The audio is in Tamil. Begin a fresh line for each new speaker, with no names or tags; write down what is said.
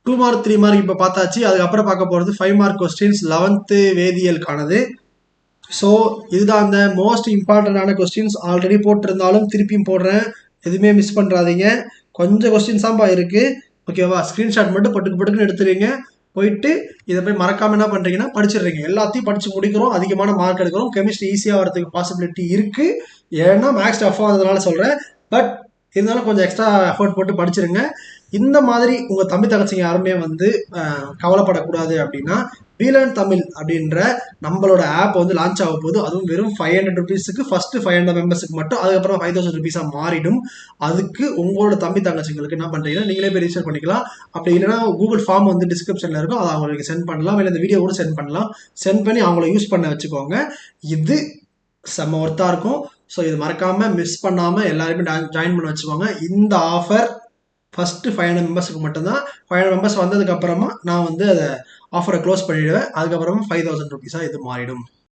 2 மார்க் 3 மார்க் இப்போ பார்த்தாச்சு. அதுக்கப்புறம் பார்க்க போகிறது 5 மார்க் கொஸ்டின்ஸ் 11th வேதியியலுக்கானது. ஸோ இதுதான் அந்த மோஸ்ட் இம்பார்ட்டண்டான கொஸ்டின்ஸ். ஆல்ரெடி போட்டிருந்தாலும் திருப்பியும் போடுறேன், எதுவுமே மிஸ் பண்ணுறாதீங்க. கொஞ்சம் கொஸ்டின்ஸ் தான்ப்பா இருக்குது, ஓகேவா? ஸ்க்ரீன்ஷாட் மட்டும் பட்டுக்குன்னு எடுத்துருவீங்க. போயிட்டு இதை போய் மறக்காம என்ன பண்ணுறீங்கன்னா படிச்சிடுறீங்க. எல்லாத்தையும் படித்து முடிக்கிறோம், அதிகமான மார்க் எடுக்கிறோம். கெமிஸ்ட்ரி ஈஸியாக வரதுக்கு பாசிபிலிட்டி இருக்குது, ஏன்னா மேக்ஸ் டஃப் ஆகிறதுனால சொல்கிறேன். பட் இருந்தாலும் கொஞ்சம் எக்ஸ்ட்ரா எஃபர்ட் போட்டு படிச்சிருங்க. இந்த மாதிரி உங்கள் தம்பி தங்கச்சிங்க யாருமே வந்து கவலைப்படக்கூடாது அப்படின்னா வீலன் தமிழ் அப்படின்ற நம்மளோட ஆப் வந்து லான்ச் ஆக போகுது. அதுவும் வெறும் 500 ருபீஸுக்கு ஃபர்ஸ்ட் 500 மெம்பர்ஸுக்கு மட்டும், அதுக்கப்புறம் 5000 ருபீஸாக மாறிடும். அதுக்கு உங்களோட தம்பி தங்கச்சிங்களுக்கு என்ன பண்ணுறீங்கன்னா நீங்களே போய் ரிஜிஸ்டர் பண்ணிக்கலாம். அப்படி இல்லைன்னா கூகுள் ஃபார்ம் வந்து டிஸ்கிரிப்ஷனில் இருக்கும், அதை அவங்களுக்கு சென்ட் பண்ணலாம். இல்லை இந்த வீடியோ கூட சென்ட் பண்ணலாம். சென்ட் பண்ணி அவங்கள யூஸ் பண்ண வச்சுக்கோங்க. இது செம்ம ஒர்த்தாக இருக்கும். ஸோ இது மறக்காமல் மிஸ் பண்ணாமல் எல்லாருமே ஜாயின் பண்ண வச்சுக்கோங்க. இந்த ஆஃபர் ஃபஸ்ட்டு 500 மெம்பர்ஸுக்கு மட்டும்தான். 500 மெம்பர்ஸ் வந்ததுக்கப்புறமா நான் வந்து அதை ஆஃபரை க்ளோஸ் பண்ணிவிடுவேன். அதுக்கப்புறமா 5000 ருபீஸாக இது மாறிடும்.